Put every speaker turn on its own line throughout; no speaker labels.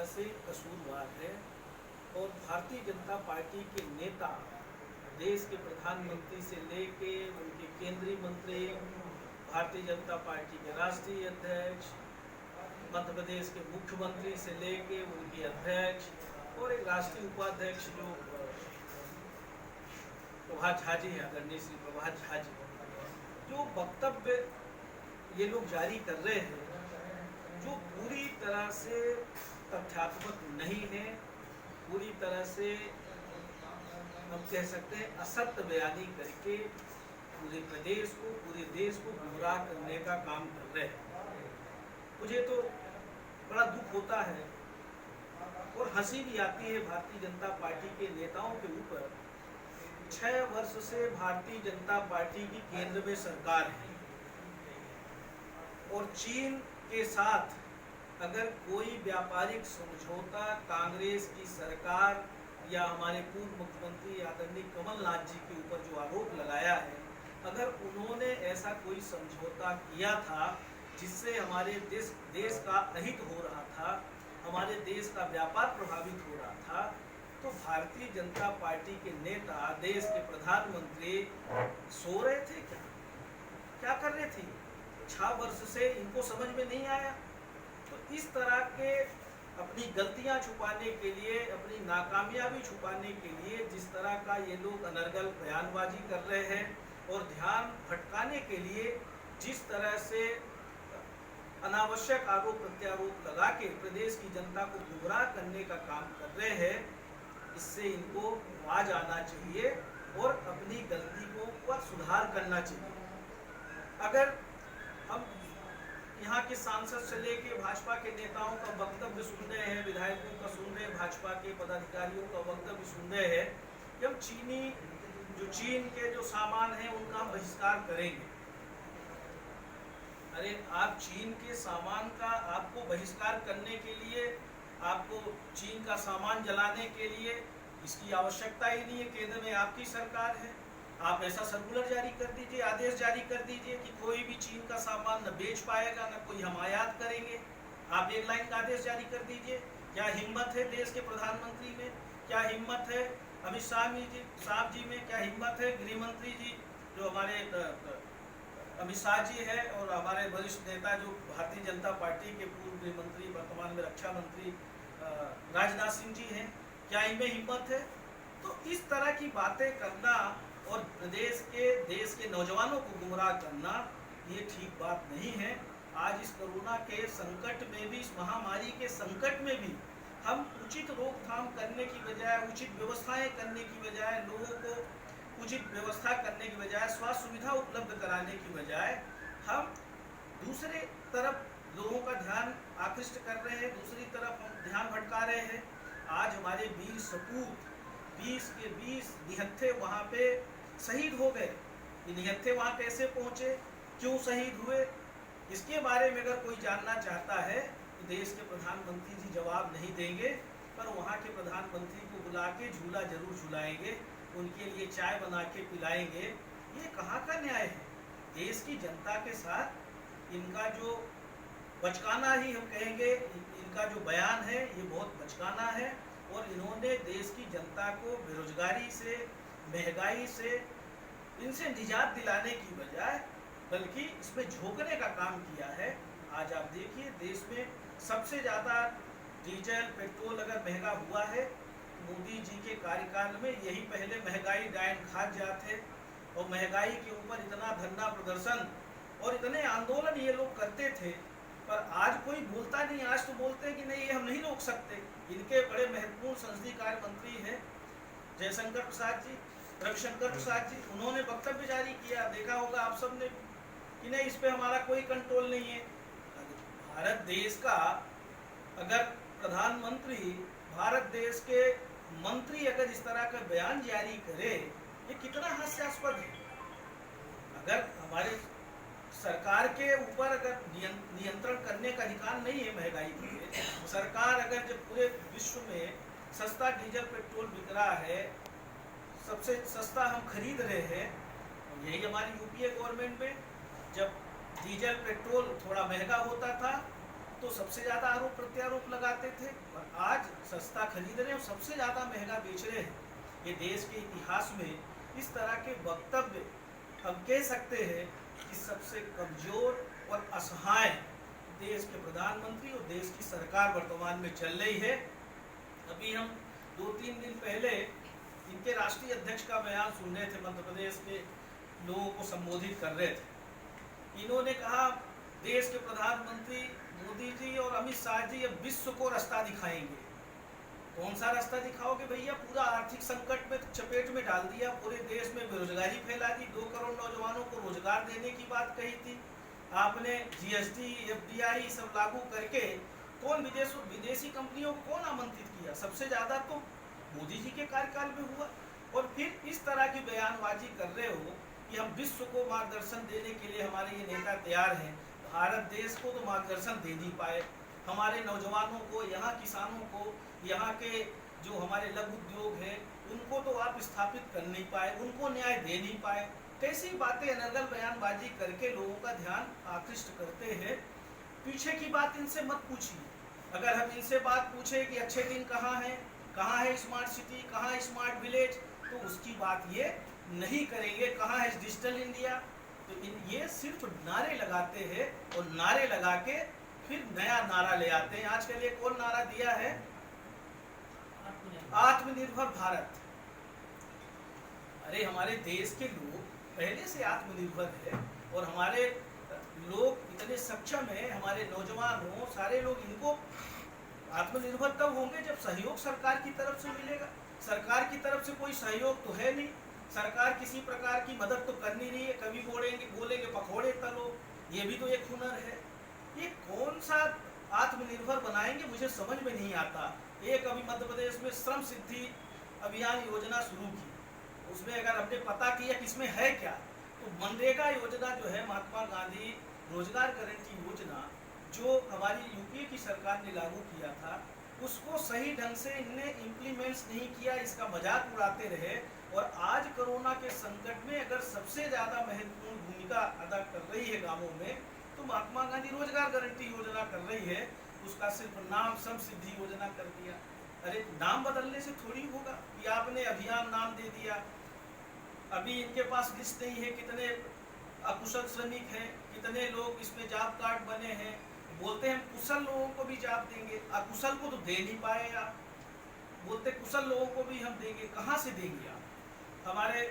तरह से कसूरवार है। और भारतीय जनता पार्टी के नेता, देश के प्रधानमंत्री से लेके उनके केंद्रीय मंत्री, भारतीय जनता पार्टी के राष्ट्रीय अध्यक्ष, मध्य प्रदेश के मुख्यमंत्री से लेके उनके अध्यक्ष और एक राष्ट्रीय उपाध्यक्ष जो प्रभात झा जी हैं, आदरणीय श्री प्रभात झा जी, जो वक्तव्य ये लोग जारी कर रहे हैं, जो पूरी तरह से तथ्यात्मक नहीं है, पूरी तरह से हम कह सकते हैं असत्य बयानी करके पूरे प्रदेश को, पूरे देश को गुमराह करने का काम कर रहे हैं। मुझे तो बड़ा दुख होता है और हंसी भी आती है भारतीय जनता पार्टी के नेताओं के ऊपर। 6 वर्ष से भारतीय जनता पार्टी की केंद्र में सरकार है और चीन के साथ अगर कोई व्यापारिक समझौता कांग्रेस की सरकार या हमारे पूर्व मुख्यमंत्री आदरणीय कमलनाथ जी के ऊपर जो आरोप लगाया है, अगर उन्होंने ऐसा कोई समझौता किया था जिससे हमारे देश का अहित हो रहा था, हमारे देश का व्यापार प्रभावित हो रहा था, तो भारतीय जनता पार्टी के नेता, देश के प्रधानमंत्री सो रहे थे क्या? क्या कर रहे थे? 6 वर्ष से इनको समझ में नहीं आया। तो इस तरह के अपनी गलतियां छुपाने के लिए, अपनी नाकामयाबी छुपाने के लिए जिस तरह का ये लोग अनर्गल बयानबाजी कर रहे हैं और ध्यान भटकाने के लिए जिस तरह से अनावश्यक आरोप प्रत्यारोप लगा के प्रदेश की जनता को गुमराह करने का काम कर रहे हैं, इससे इनको आवाज आना चाहिए और अपनी गलती को पर सुधार करना चाहिए। अगर हम यहाँ के सांसद से लेके भाजपा के नेताओं का वक्तव्य सुन रहे हैं, विधायकों का सुन रहे हैं, भाजपा के पदाधिकारियों का वक्तव्य सुन रहे हैं कि हम चीन के जो सामान हैं उनका हम बहिष्कार करेंगे। अरे आप चीन के सामान का, आपको बहिष्कार करने के लिए, आपको चीन का सामान जलाने के लिए इसकी आवश्यकता ही नहीं है। केंद्र में आपकी सरकार है, आप ऐसा सर्कुलर जारी कर दीजिए, आदेश जारी कर दीजिए कि कोई भी चीन का सामान न बेच पाएगा, न कोई हम आयात करेंगे। आप एक लाइन का आदेश जारी कर दीजिए। क्या हिम्मत है देश के प्रधानमंत्री में? क्या हिम्मत है अमित शाह जी में? क्या हिम्मत है गृह मंत्री जी जो हमारे अमित शाह जी है और हमारे वरिष्ठ नेता जो भारतीय जनता पार्टी के पूर्व गृह मंत्री, वर्तमान में रक्षा मंत्री राजनाथ सिंह जी हैं? क्या इनमें हिम्मत है? तो इस तरह की बातें करना और देश के नौजवानों को गुमराह करना ये ठीक बात नहीं है। आज इस कोरोना के संकट में भी, इस महामारी के संकट में भी हम उचित रोकथाम करने की बजाय, उचित व्यवस्थाएं करने की बजाय, लोगों को उचित व्यवस्था करने की बजाय, स्वास्थ्य सुविधा उपलब्ध कराने की बजाय हम दूसरे तरफ लोगों का ध्यान आकृष्ट कर रहे हैं, दूसरी तरफ हम ध्यान भटका रहे हैं। आज हमारे वीर सपूत 20 के 20 निहत्थे वहाँ पे शहीद हो गए। ये निहत्थे वहाँ कैसे पहुँचे, क्यों शहीद हुए, इसके बारे में अगर कोई जानना चाहता है तो देश के प्रधानमंत्री जी जवाब नहीं देंगे, पर वहाँ के प्रधानमंत्री को बुला के झूला जरूर झुलाएंगे, उनके लिए चाय बना के पिलाएंगे। ये कहाँ का न्याय है? देश की जनता के साथ इनका जो बचकाना ही हम कहेंगे, इनका जो बयान है ये बहुत बचकाना है और इन्होंने देश की जनता को बेरोजगारी से, महंगाई से, इनसे निजात दिलाने की बजाय बल्कि इसमें झोंकने का काम किया है। आज आप देखिए देश में सबसे ज़्यादा डीजल पेट्रोल अगर महंगा हुआ है, मोदी जी के कार्यकाल में यही पहले महंगाई डायन खा जाते और महंगाई के ऊपर इतना धरना प्रदर्शन और इतने आंदोलन ये लोग करते थे, पर आज कोई बोलता नहीं। आज तो बोलते हैं कि नहीं ये हम नहीं रोक सकते। इनके बड़े महत्वपूर्ण संसदीय कार्य मंत्री हैं जयशंकर प्रसाद जी, रविशंकर प्रसाद जी, उन्होंने वक्तव्य जारी किया, देखा होगा आप सब ने कि नहीं इस पे हमारा कोई कंट्रोल नहीं है। भारत देश का अगर प्रधानमंत्री, भारत देश के मंत्री अगर इस तरह का बयान जारी करे, ये कितना हास्यास्पद है। अगर हमारे सरकार के ऊपर अगर नियंत्रण करने का अधिकार नहीं है महंगाई पे, सरकार अगर जब पूरे विश्व में सस्ता डीजल पेट्रोल बिक रहा है, सबसे सस्ता हम खरीद रहे हैं, यही हमारी यूपीए गवर्नमेंट में जब डीजल पेट्रोल थोड़ा महंगा होता था तो सबसे ज़्यादा आरोप प्रत्यारोप लगाते थे और आज सस्ता खरीद रहे हैं और सबसे ज़्यादा महंगा बेच रहे हैं। ये देश के इतिहास में इस तरह के वक्तव्य हम कह सकते हैं कि सबसे कमज़ोर और असहाय देश के प्रधानमंत्री और देश की सरकार वर्तमान में चल रही है। अभी हम 2-3 दिन पहले इनके राष्ट्रीय अध्यक्ष का बयान सुन रहे थे, मध्य प्रदेश के लोगों को संबोधित कर रहे थे। इन्होंने कहा देश के प्रधानमंत्री मोदी जी और अमित शाह जी अब विश्व को रास्ता दिखाएंगे। कौन सा रास्ता दिखाओगे भैया? पूरा आर्थिक संकट में चपेट में डाल दिया, पूरे देश में बेरोजगारी फैला दी, 2 करोड़ नौजवानों को रोजगार देने की बात कही थी आपने। जीएसटी, एफडीआई सब लागू करके कौन विदेशी कंपनियों को कौन आमंत्रित किया? सबसे ज्यादा तो मोदी जी के कार्यकाल में हुआ। और फिर इस तरह की बयानबाजी कर रहे हो कि हम विश्व को मार्गदर्शन देने के लिए हमारे ये नेता तैयार हैं। भारत देश को तो मार्गदर्शन दे नहीं पाए, हमारे नौजवानों को, यहाँ किसानों को, यहाँ के जो हमारे लघु उद्योग हैं उनको तो आप स्थापित कर नहीं पाए, उनको न्याय दे नहीं पाए। कैसी बातें अनर्गल बयानबाजी करके लोगों का ध्यान आकृष्ट करते हैं। पीछे की बात इनसे मत पूछिए। अगर हम इनसे बात पूछे कि अच्छे दिन कहाँ है स्मार्ट सिटी, कहाँ है स्मार्ट विलेज, तो उसकी बात ये नहीं करेंगे। कहाँ है डिजिटल इंडिया? तो ये सिर्फ नारे लगाते हैं और नारे लगा के फिर नया नारा ले आते हैं। आज के लिए कौन नारा दिया है? आत्मनिर्भर भारत। अरे हमारे देश के लोग पहले से आत्मनिर्भर है और हमारे लोग इतने सक्षम है, हमारे नौजवान हो, सारे लोग इनको आत्मनिर्भर तब होंगे जब सहयोग सरकार की तरफ से मिलेगा। सरकार की तरफ से कोई सहयोग तो है नहीं, सरकार किसी प्रकार की मदद तो करनी नहीं है। कभी बोलेंगे पकौड़े तलो, ये भी तो एक हुनर है। ये कौन सा आत्मनिर्भर बनाएंगे मुझे समझ में नहीं आता। एक अभी मध्य प्रदेश में श्रम सिद्धि अभियान योजना शुरू की, उसमें अगर हमने पता किया कि इसमें है क्या, तो मनरेगा योजना जो है, महात्मा गांधी रोजगार गारंटी योजना, जो हमारी यूपीए की सरकार ने लागू किया था, उसको सही ढंग से इनने इम्प्लीमेंट्स नहीं किया, इसका मजाक उड़ाते रहे। और आज कोरोना के संकट में अगर सबसे ज़्यादा महत्वपूर्ण भूमिका अदा कर रही है गाँवों में, तो महात्मा गांधी रोजगार गारंटी योजना कर रही है। उसका सिर्फ नाम श्रम सिद्धि योजना कर दिया। अरे नाम बदलने से थोड़ी होगा कि आपने अभियान नाम दे दिया। अभी इनके पास लिस्ट नहीं है कितने अकुशल श्रमिक हैं, कितने लोग इसमें जॉब कार्ड बने हैं। बोलते हैं कुशल लोगों को भी जॉब देंगे, अकुशल को तो दे नहीं पाए आप। बोलते कुशल लोगों को भी हम देंगे, कहाँ से देंगे आप? हमारे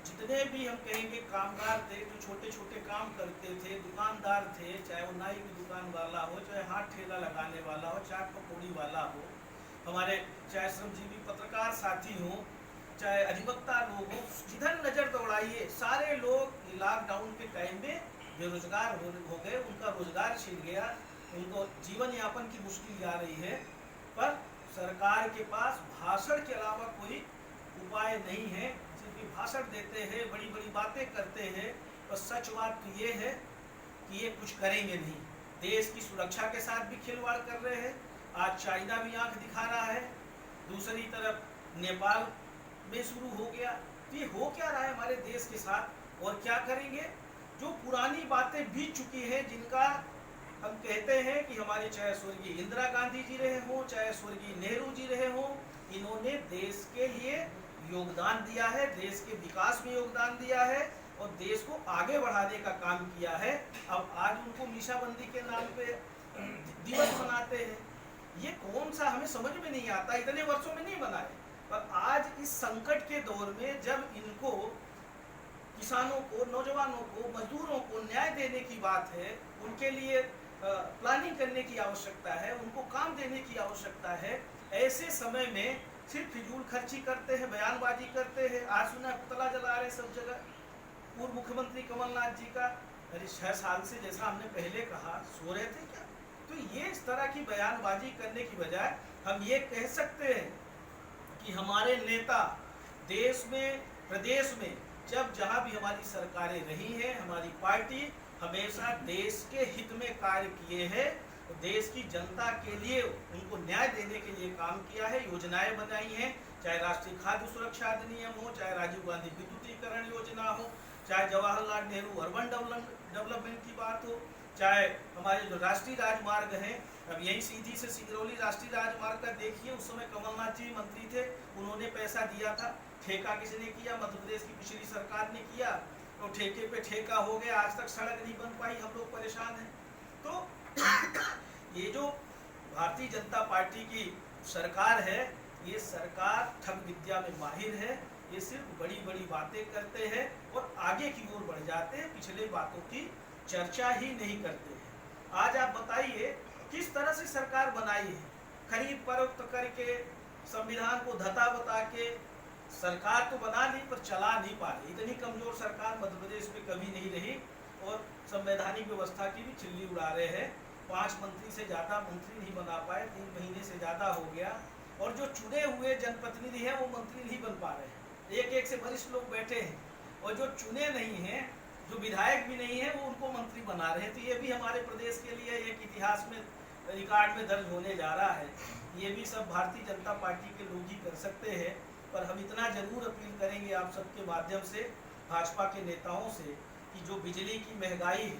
जितने भी हम कहेंगे कामगार थे, जो छोटे छोटे काम करते थे, दुकानदार थे, चाहे वो नाई की दुकान वाला हो, चाहे हाथ ठेला लगाने वाला हो, चाट पकौड़ी वाला हो, हमारे चाहे श्रमजीवी पत्रकार साथी हो, चाहे अधिवक्ता लोग हो, जिधर नज़र दौड़ाइए सारे लोग लॉकडाउन के टाइम में बेरोजगार हो गए। उनका रोजगार छिन गया, उनको जीवन यापन की मुश्किल आ रही है। पर सरकार के पास भाषण के अलावा कोई उपाय नहीं है। सिर्फ भाषण देते हैं, बड़ी बड़ी बातें करते हैं, और सच बात तो ये है कि ये कुछ करेंगे नहीं। देश की सुरक्षा के साथ भी खिलवाड़ कर रहे हैं। आज चाइना भी आंख दिखा रहा है, दूसरी तरफ नेपाल में शुरू हो गया। तो ये हो क्या रहा है हमारे देश के साथ? और क्या करेंगे? जो पुरानी बातें बीत चुकी हैं, जिनका हम कहते हैं कि हमारे चाहे स्वर्गीय इंदिरा गांधी जी रहे हों, चाहे स्वर्गीय नेहरू जी रहे हों, इन्होंने देश के लिए योगदान दिया है, देश के विकास में योगदान दिया है और देश को आगे बढ़ाने का काम किया है। अब आज उनको मीसाबंदी के नाम पे दिवस मनाते हैं। ये कौन सा, हमें समझ में नहीं आता। इतने वर्षों में नहीं बनाए, पर आज इस संकट के दौर में जब इनको किसानों को, नौजवानों को, मजदूरों को न्याय देने की बात है, उनके लिए प्लानिंग करने की आवश्यकता है, उनको काम देने की आवश्यकता है, ऐसे समय में सिर्फ फिजूल खर्ची करते हैं, बयानबाजी करते हैं। आज सुना पुतला जला रहे सब जगह पूर्व मुख्यमंत्री कमलनाथ जी का। अरे 6 साल से, जैसा हमने पहले कहा, सो रहे थे क्या? तो ये इस तरह की बयानबाजी करने की बजाय हम ये कह सकते हैं कि हमारे नेता देश में, प्रदेश में, जब जहाँ भी हमारी सरकारें रही हैं, हमारी पार्टी हमेशा देश के हित में कार्य किए हैं, देश की जनता के लिए उनको न्याय देने के लिए काम किया है, योजनाएं बनाई हैं। चाहे राष्ट्रीय खाद्य सुरक्षा अधिनियम हो, चाहे राजीव गांधी विद्युतीकरण योजना हो, चाहे जवाहरलाल नेहरू अर्बन डेवलपमेंट की बात हो, चाहे हमारे जो राष्ट्रीय राजमार्ग हैं, अब यही सीधी से सिंगरौली राष्ट्रीय राजमार्ग का देखिए, उस समय कमलनाथ जी मंत्री थे, उन्होंने पैसा दिया था, ठेका किसने किया? मध्य प्रदेश की पिछली सरकार ने किया, तो ठेके पे ठेका हो गया, आज तक सड़क नहीं बन पाई, हम लोग परेशान हैं। तो ये जो भारतीय जनता पार्टी की सरकार है, ये सरकार ठग विद्या में माहिर है, ये सिर्फ बड़ी बड़ी बातें करते हैं और आगे की ओर बढ़ जाते हैं, पिछले बातों की चर्चा ही नहीं करते हैं। आज आप बताइए किस तरह से सरकार बनाई है, खरीद फरोख्त करके, संविधान को धता बता के सरकार तो बना ली पर चला नहीं पा रही। इतनी कमजोर सरकार मध्य प्रदेश में कभी नहीं रही और संवैधानिक व्यवस्था की भी चिल्ली उड़ा रहे हैं। 5 मंत्री से ज़्यादा मंत्री नहीं बना पाए, 3 महीने से ज़्यादा हो गया, और जो चुने हुए जनप्रतिनिधि हैं वो मंत्री नहीं बन पा रहे हैं। एक एक से वरिष्ठ लोग बैठे हैं और जो चुने नहीं हैं, जो विधायक भी नहीं है, वो उनको मंत्री बना रहे हैं। तो ये भी हमारे प्रदेश के लिए एक इतिहास में, रिकॉर्ड में दर्ज होने जा रहा है। ये भी सब भारतीय जनता पार्टी के लोग ही कर सकते हैं। पर हम इतना जरूर अपील करेंगे आप सबके माध्यम से, भाजपा के नेताओं से, कि जो बिजली की महंगाई है,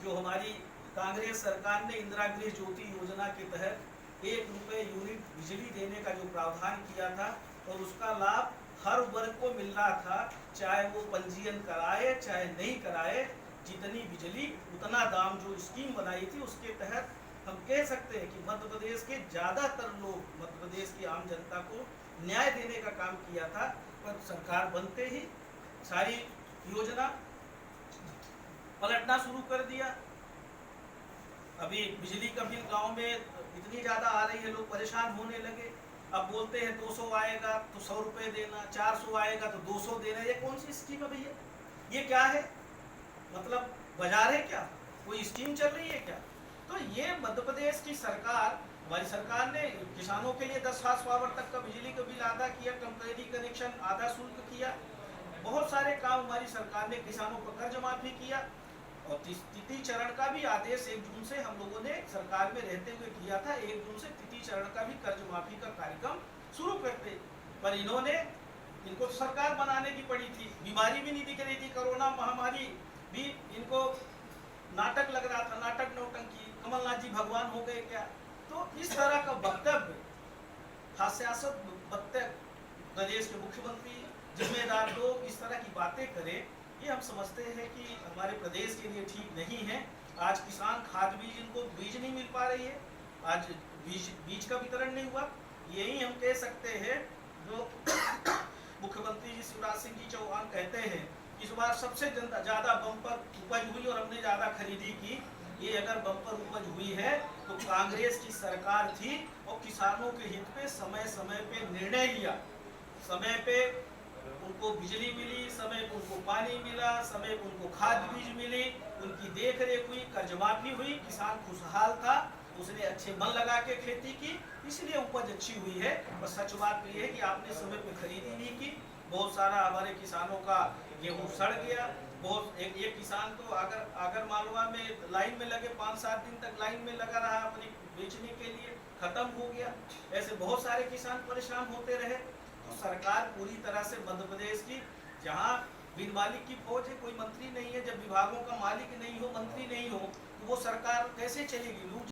जो हमारी कांग्रेस सरकार ने इंदिरा गृह ज्योति योजना के तहत 1 रुपये यूनिट बिजली देने का जो प्रावधान किया था, और उसका लाभ हर वर्ग को मिल रहा था, चाहे वो पंजीयन कराए चाहे नहीं कराए, जितनी बिजली उतना दाम, जो स्कीम बनाई थी उसके तहत हम कह सकते हैं कि मध्य प्रदेश के ज़्यादातर लोग, मध्य प्रदेश की आम जनता को न्याय देने का काम किया था। पर सरकार बनते ही सारी योजना पलटना शुरू कर दिया। अभी बिजली का बिल गांव में इतनी ज़्यादा आ रही है, लोग परेशान होने लगे। अब बोलते हैं 200 आएगा तो 100 रुपये देना, 400 आएगा तो 200 देना। ये कौन सी स्कीम है भैया? ये क्या है? मतलब बाजार है क्या? कोई स्कीम चल रही है क्या? तो ये मध्य प्रदेश की सरकार, हमारी सरकार ने किसानों के लिए 10 हार्स पावर तक का बिजली का बिल आधा किया, टेम्परेरी कनेक्शन आधा शुल्क किया, बहुत सारे काम हमारी सरकार ने, किसानों पर कर्ज माफी किया, और तृतीय चरण का भी आदेश 1 जून से हम लोगों ने सरकार में रहते हुए किया था। 1 जून से तृतीय चरण का भी कर्ज माफी का कार्यक्रम शुरू करते, पर इन्होंने, इनको तो सरकार बनाने की पड़ी थी, बीमारी भी नहीं दिख रही थी, कोरोना महामारी भी इनको नाटक लग रहा था, नाटक नौटंकी, कमलनाथ जी भगवान हो गए क्या? तो इस तरह का वक्तव्य, हास्यास्पद वक्तव्य प्रदेश के मुख्यमंत्री, जिम्मेदार लोग इस तरह की बातें करें, ये हम समझते हैं कि हमारे प्रदेश के लिए ठीक नहीं है। आज किसान खाद बीज, इनको बीज नहीं मिल पा रही है, आज बीज का वितरण नहीं हुआ। यही हम कह सकते हैं, जो मुख्यमंत्री जी शिवराज सिंह जी चौहान कहते हैं, इस बार सबसे ज़्यादा बम्पर उपज हुई और हमने ज़्यादा खरीदी की। ये अगर बम्पर उपज हुई है तो कांग्रेस की सरकार थी, और किसानों के हित पे समय समय पे निर्णय लिया, समय पे उनको बिजली मिली, समय पे उनको पानी मिला, समय पे उनको खाद बीज मिली, उनकी देख रेख हुई, कर्ज माफी हुई, किसान खुशहाल था, उसने अच्छे मन लगा के खेती की, इसलिए उपज अच्छी हुई है। पर सच बात तो ये है कि आपने समय पे खरीदी नहीं की, बहुत सारा हमारे किसानों का गेहूँ सड़ गया। बहुत एक किसान तो अगर मालवा में लाइन में लगे 5-7 दिन तक लाइन में लगा रहा अपनी बेचने के लिए, खत्म हो गया। ऐसे बहुत सारे किसान परेशान होते रहे। तो सरकार पूरी तरह से मध्य प्रदेश की, जहाँ बिन मालिक की फौज है, कोई मंत्री नहीं है, जब विभागों का मालिक नहीं हो, मंत्री नहीं हो, तो वो सरकार कैसे चलेगी? लूट